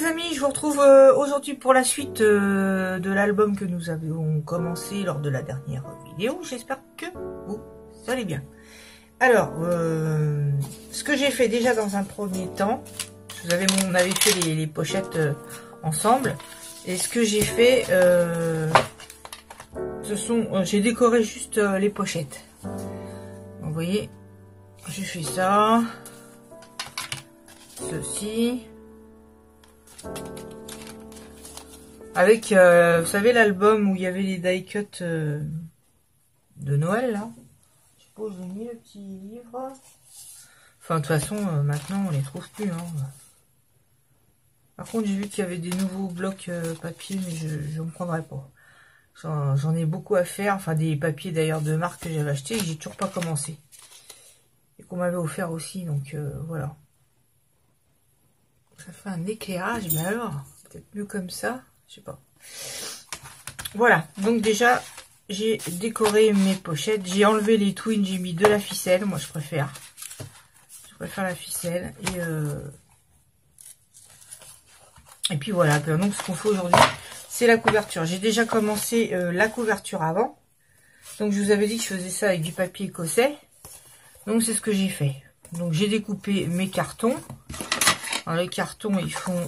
les amis, je vous retrouve aujourd'hui pour la suite de l'album que nous avions commencé lors de la dernière vidéo. J'espère que vous allez bien. Alors, ce que j'ai fait déjà dans un premier temps, on avait fait les pochettes ensemble. Et ce que j'ai fait, j'ai décoré juste les pochettes. Donc, vous voyez, j'ai fait ça, ceci. Avec, vous savez, l'album où il y avait les die cuts de Noël, là. Je suppose que j'ai mis le petit livre. Enfin, de toute façon, maintenant, on les trouve plus. Hein. Par contre, j'ai vu qu'il y avait des nouveaux blocs papier, mais je ne me prendrai pas. J'en ai beaucoup à faire. Enfin, des papiers d'ailleurs de marque que j'avais acheté et que j'ai toujours pas commencé. Et qu'on m'avait offert aussi, donc voilà. Ça fait un éclairage, mais alors, peut-être mieux comme ça, je sais pas. Voilà, donc déjà, j'ai décoré mes pochettes. J'ai enlevé les twins, j'ai mis de la ficelle, moi je préfère. Je préfère la ficelle. Et puis voilà, donc ce qu'on fait aujourd'hui, c'est la couverture. J'ai déjà commencé la couverture avant. Donc je vous avais dit que je faisais ça avec du papier écossais. Donc c'est ce que j'ai fait. Donc j'ai découpé mes cartons. Alors les cartons, ils font...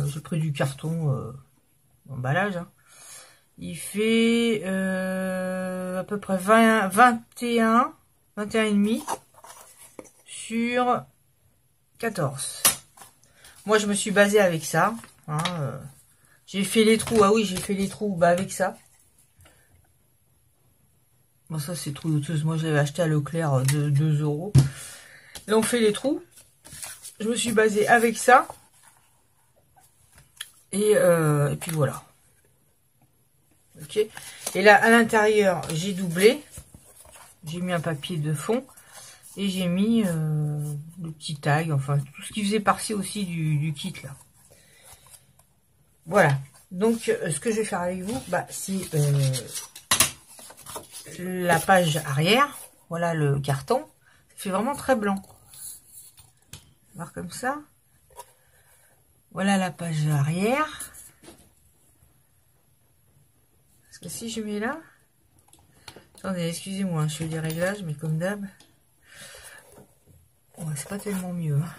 j'ai pris du carton emballage. Hein. Il fait à peu près 21 et demi sur 14. Moi, je me suis basée avec ça. Hein, j'ai fait les trous. Ah oui, j'ai fait les trous avec ça. Bon, ça, c'est trou douteuse. Moi, je l'avais acheté à Leclerc de 2 €. Là, on fait les trous. Je me suis basée avec ça. Et puis voilà. Ok. Et là, à l'intérieur, j'ai doublé. J'ai mis un papier de fond. Et j'ai mis le petit tag. Enfin, tout ce qui faisait partie aussi du kit, là. Voilà. Donc, ce que je vais faire avec vous, c'est la page arrière. Voilà le carton. Ça fait vraiment très blanc. Voir comme ça. Voilà la page arrière. Parce que si je mets là... Attendez, excusez-moi, je fais des réglages, mais comme d'hab... Ouais, c'est pas tellement mieux. Hein.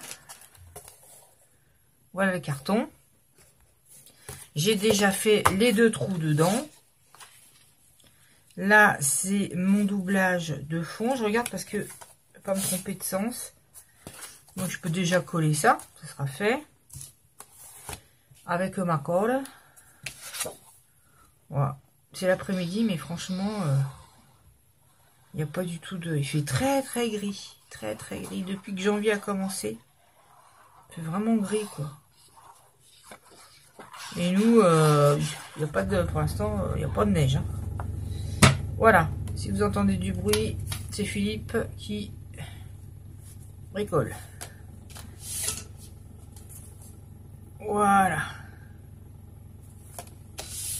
Voilà le carton. J'ai déjà fait les 2 trous dedans. Là, c'est mon doublage de fond. Je regarde parce que je ne vais pas me tromper de sens. Donc, je peux déjà coller ça. Ça sera fait. Avec ma colle. Voilà. C'est l'après-midi, mais franchement, il n'y a pas du tout de... Il fait très, très gris. Très, très gris. Depuis que janvier a commencé. Il fait vraiment gris, quoi. Et nous, il n'y a pas de... Pour l'instant, il n'y a pas de neige. Hein. Voilà. Si vous entendez du bruit, c'est Philippe qui bricole. Voilà.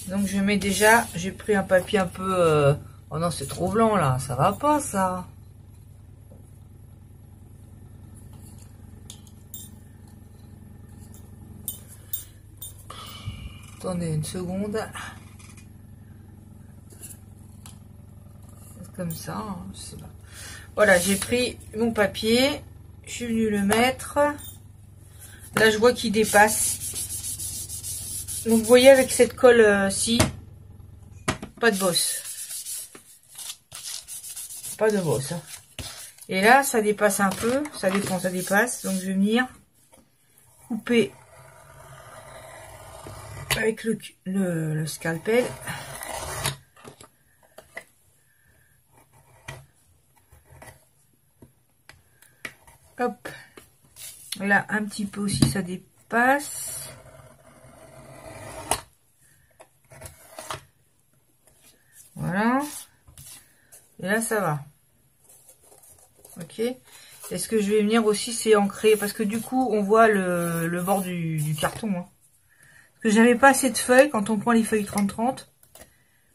Donc je mets déjà, j'ai pris un papier un peu... Oh non, c'est trop blanc là, ça va pas ça. Attendez une seconde. Comme ça, hein, je sais pas. Voilà, j'ai pris mon papier, je suis venue le mettre. Là, je vois qu'il dépasse. Donc, vous voyez, avec cette colle-ci, pas de bosse. Pas de bosse. Hein. Et là, ça dépasse un peu. Ça dépend, ça dépasse. Donc, je vais venir couper avec le scalpel. Hop. Là, un petit peu aussi, ça dépasse. Voilà. Et là, ça va. Ok. Et ce que je vais venir aussi, c'est ancrer. Parce que du coup, on voit le bord du carton. Hein. Parce que j'avais pas assez de feuilles. Quand on prend les feuilles 30-30,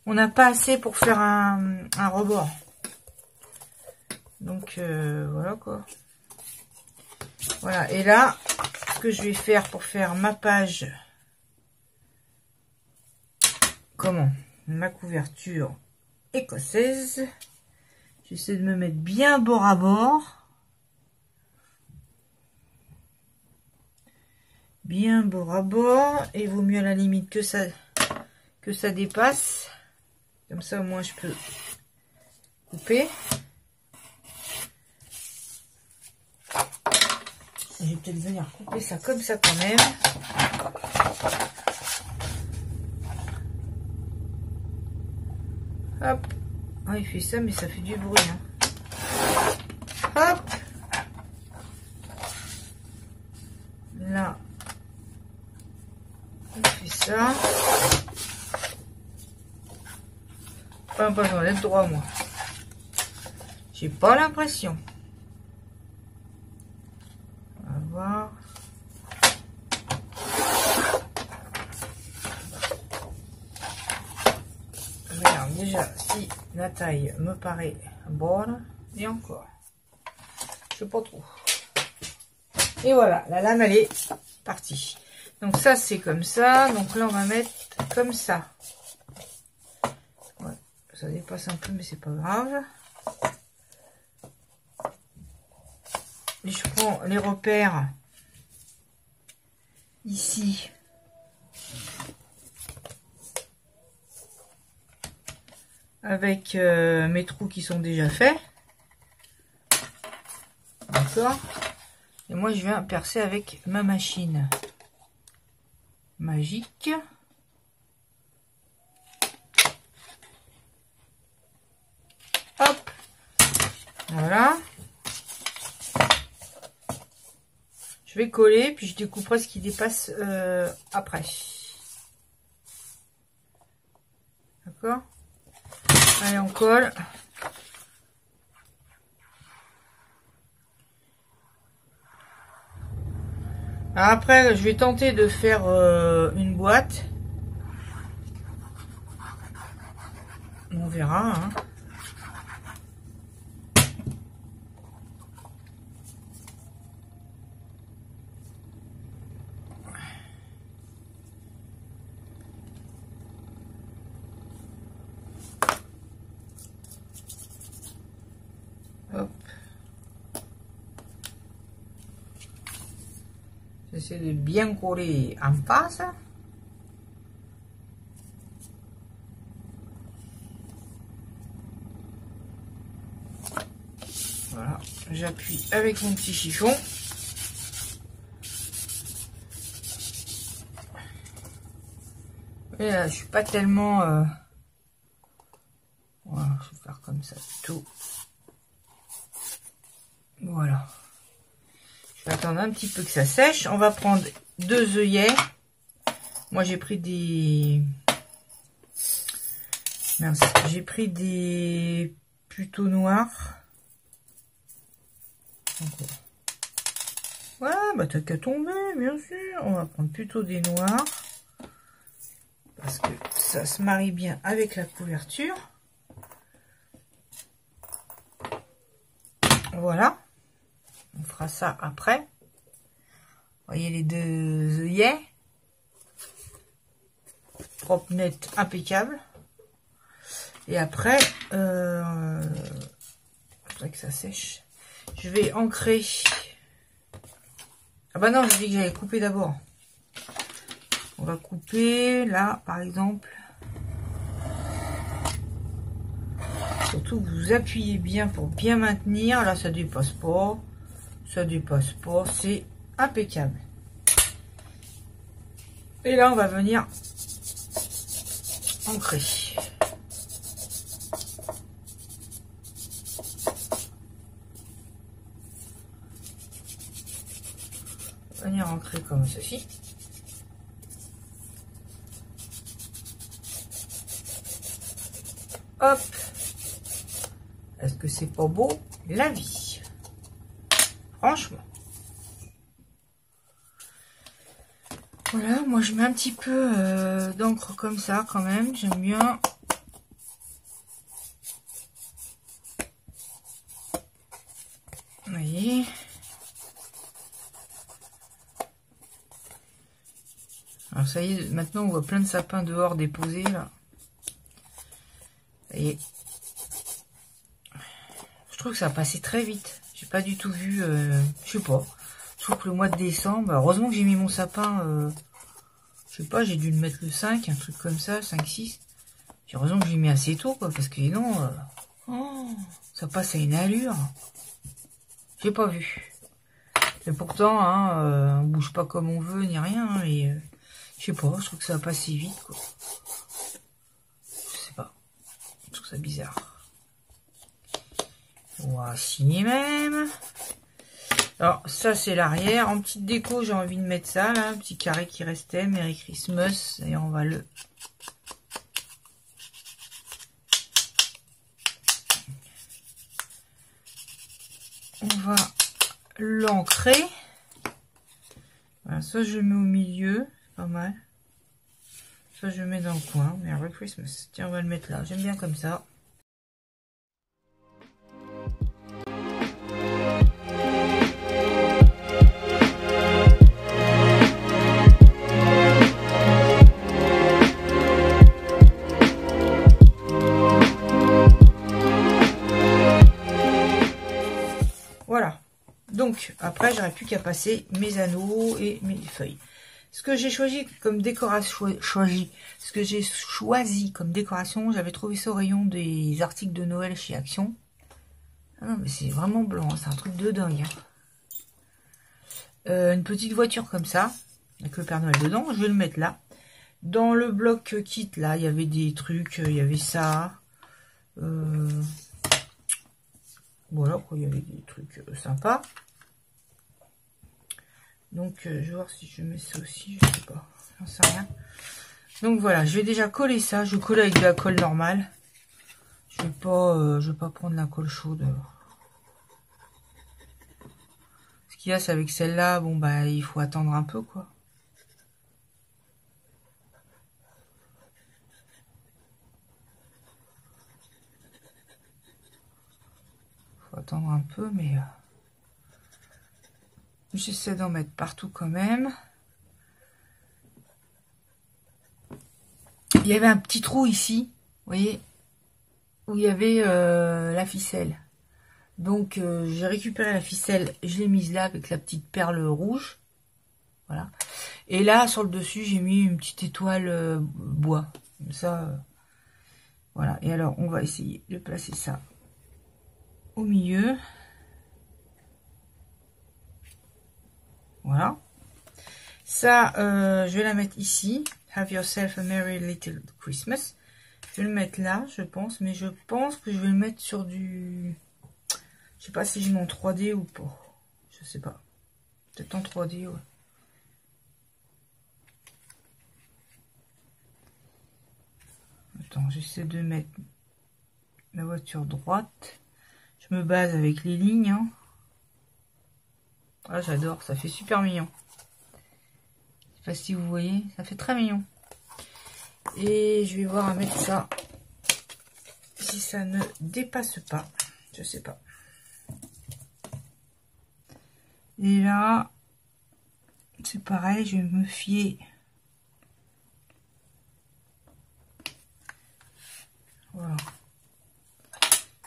on n'a pas assez pour faire un rebord. Donc, voilà quoi. Voilà, et là, ce que je vais faire pour faire ma page, ma couverture écossaise, j'essaie de me mettre bien bord à bord. Bien bord à bord, et il vaut mieux à la limite que ça dépasse. Comme ça, au moins, je peux couper. Je vais peut-être venir couper ça comme ça quand même. Hop. Ah, il fait ça, mais ça fait du bruit. Hein. Hop. Là. Il fait ça. Pas besoin d'être droit, moi. J'ai pas l'impression. On va voir. Regarde déjà si la taille me paraît bonne. Et encore. Je sais pas trop. Et voilà, la lame elle est partie. Donc ça c'est comme ça. Donc là on va mettre comme ça. Ouais, ça dépasse un peu mais c'est pas grave. Et je prends les repères ici. Avec mes trous qui sont déjà faits. D'accord. Et moi je viens percer avec ma machine magique. Hop. Voilà. Je vais coller, puis je découperai ce qui dépasse après. D'accord. Allez, on colle. Après, je vais tenter de faire une boîte. On verra. Hein. Hop. J'essaie de bien coller en face. Voilà, j'appuie avec mon petit chiffon. Et là, je suis pas tellement... Voilà, je vais faire comme ça tout. Voilà. Je vais attendre un petit peu que ça sèche. On va prendre 2 œillets. Moi, j'ai pris des... Mince, j'ai pris des plutôt noirs. Voilà, bah t'as qu'à tomber, bien sûr. On va prendre plutôt des noirs. Parce que ça se marie bien avec la couverture. Voilà. On fera ça après. Vous voyez les 2 œillets. Propre, net, impeccable. Et après, après que ça sèche, je vais ancrer. Ah bah non, j'ai dit que j'allais couper d'abord. On va couper là, par exemple. Surtout vous appuyez bien pour bien maintenir. Là, ça dépasse pas. Ça dépasse pas. C'est impeccable. Et là, on va venir ancrer. Venir ancrer comme ceci. Hop. Est-ce que c'est pas beau la vie? Franchement. Voilà, moi je mets un petit peu d'encre comme ça quand même. J'aime bien. Vous voyez. Alors ça y est, maintenant on voit plein de sapins dehors déposés là. Ça y est. Je trouve que ça a passé très vite. J'ai pas du tout vu, je sais pas. Je trouve que le mois de décembre, heureusement que j'ai mis mon sapin, je sais pas, j'ai dû le mettre le 5, un truc comme ça, 5-6. Heureusement que j'ai mis assez tôt, quoi, parce que sinon, ça passe à une allure. J'ai pas vu. Et pourtant, hein, on bouge pas comme on veut, ni rien, hein, et je sais pas, je trouve que ça va passer vite, quoi. Je sais pas. Je trouve ça bizarre. Voici même. Alors, ça, c'est l'arrière. En petite déco, j'ai envie de mettre ça, là. Un petit carré qui restait. Merry Christmas. Et on va le... On va l'ancrer. Voilà, soit je le mets au milieu. Pas mal. Soit je le mets dans le coin. Merry Christmas. Tiens, on va le mettre là. J'aime bien comme ça. Voilà. Donc, après, j'aurais plus qu'à passer mes anneaux et mes feuilles. Ce que j'ai choisi comme décoration, j'avais trouvé ça au rayon des articles de Noël chez Action. Ah non, mais c'est vraiment blanc, c'est un truc de dingue. Une petite voiture comme ça, avec le Père Noël dedans, je vais le mettre là. Dans le bloc kit, là, il y avait des trucs, il y avait ça. Voilà, quoi, il y avait des trucs sympas. Donc, je vais voir si je mets ça aussi, je sais pas, j'en sais rien. Donc voilà, je vais déjà coller ça, je colle avec de la colle normale. Je vais pas prendre la colle chaude. Ce qu'il y a, c'est avec celle-là, bon bah, il faut attendre un peu, quoi. Faut attendre un peu, mais j'essaie d'en mettre partout quand même. Il y avait un petit trou ici, vous voyez, où il y avait la ficelle. Donc j'ai récupéré la ficelle, je l'ai mise là avec la petite perle rouge. Voilà. Et là, sur le dessus, j'ai mis une petite étoile bois. Comme ça, voilà. Et alors, on va essayer de placer ça au milieu. Voilà. Ça, je vais la mettre ici. Have yourself a merry little Christmas. Je vais le mettre là, je pense. Mais je pense que je vais le mettre sur du... Je sais pas si je mets en 3D ou pas. Je sais pas. Peut-être en 3D, ouais. Attends, j'essaie de mettre la voiture droite. Je me base avec les lignes. Hein. Ah, j'adore, ça fait super mignon. Je sais pas si vous voyez, ça fait très mignon. Et je vais voir à mettre ça. Si ça ne dépasse pas. Je sais pas. Et là, c'est pareil, je vais me fier. Voilà.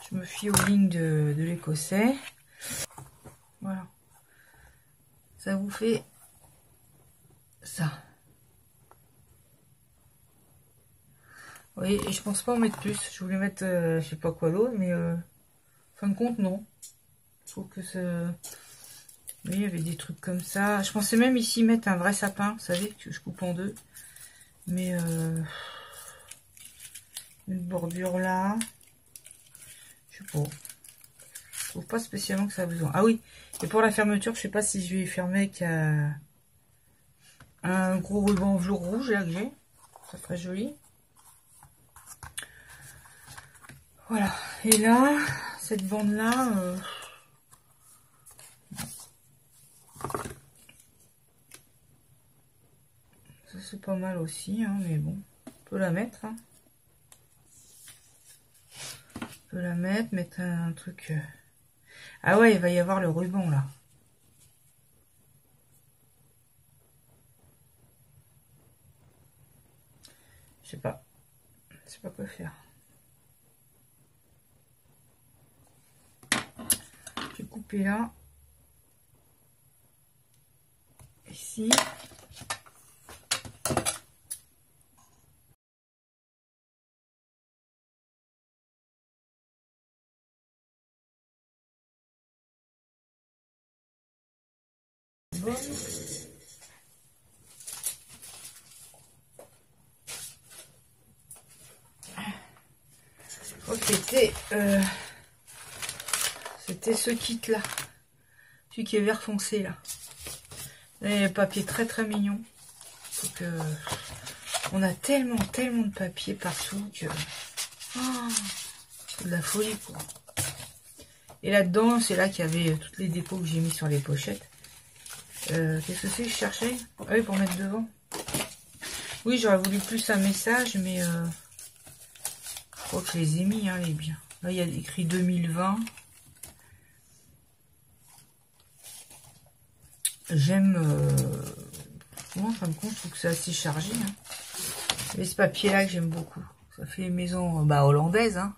Je me fie aux lignes de l'écossais. Voilà. Ça vous fait ça. Oui, et je pense pas en mettre plus. Je voulais mettre, je sais pas quoi d'autre, mais fin de compte, non. Je trouve que ça... Oui, il y avait des trucs comme ça. Je pensais même ici mettre un vrai sapin, vous savez, que je coupe en deux. Mais une bordure là. Je sais pas. Je trouve pas spécialement que ça a besoin. Ah oui, et pour la fermeture, je sais pas si je vais fermer avec un gros ruban velours rouge là que j'ai. Ça ferait joli. Voilà. Et là, cette bande là... ça c'est pas mal aussi, hein, mais bon. On peut la mettre. Hein. On peut la mettre un truc... Ah ouais, il va y avoir le ruban là. sais pas. Je sais pas quoi faire. Je vais couper là. Ici. Bon. Ok, c'était ce kit là, celui qui est vert foncé là. Les papiers très très mignons. Donc, on a tellement de papier partout que c'est de la folie quoi. Et là-dedans, c'est là qu'il y avait toutes les dépôts que j'ai mis sur les pochettes. Qu'est-ce que c'est que je cherchais? Ah oui, pour mettre devant. Oui, j'aurais voulu plus un message, mais je crois que je les ai mis, hein, les biens. Là, il y a écrit 2020. J'aime... Bon, en fin de compte, je trouve que c'est assez chargé. Hein. Mais ce papier-là que j'aime beaucoup. Ça fait maison hollandaise. Hein.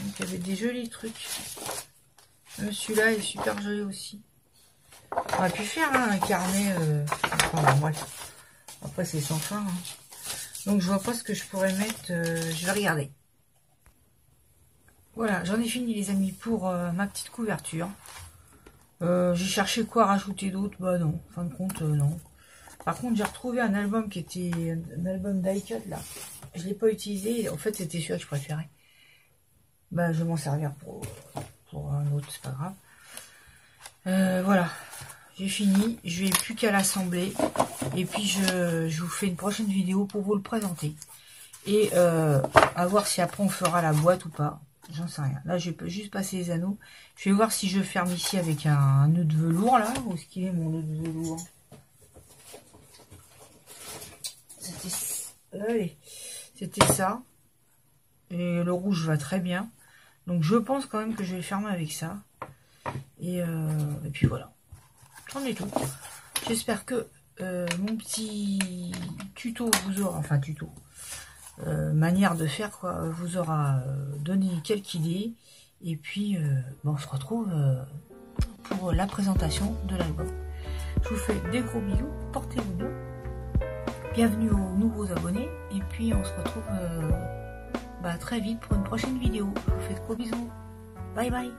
Donc, il y avait des jolis trucs. Celui-là est super joli aussi. On aurait pu faire hein, un carnet. Enfin, bref. Après, c'est sans fin. Hein. Donc, je vois pas ce que je pourrais mettre. Je vais regarder. Voilà, j'en ai fini les amis pour ma petite couverture. J'ai cherché quoi rajouter d'autre. Bah non, en fin de compte, non. Par contre, j'ai retrouvé un album qui était un album die-cut là. Je l'ai pas utilisé. En fait, c'était celui que je préférais. Bah, je vais m'en servir pour un autre, c'est pas grave. Voilà, j'ai fini. Je vais plus qu'à l'assembler. Et puis, je vous fais une prochaine vidéo pour vous le présenter. Et à voir si après on fera la boîte ou pas. J'en sais rien. Là, je vais juste passer les anneaux. Je vais voir si je ferme ici avec un nœud de velours, là. Où est-ce qu'il est, mon nœud de velours? C'était ça. Et le rouge va très bien. Donc, je pense quand même que je vais fermer avec ça. Et puis, voilà. J'en ai tout. J'espère que mon petit tuto vous aura... Enfin, tuto. Manière de faire quoi vous aura donné quelques idées et puis on se retrouve pour la présentation de l'album. Je vous fais des gros bisous, portez-vous bien, bienvenue aux nouveaux abonnés et puis on se retrouve très vite pour une prochaine vidéo. Je vous fais de gros bisous, bye bye.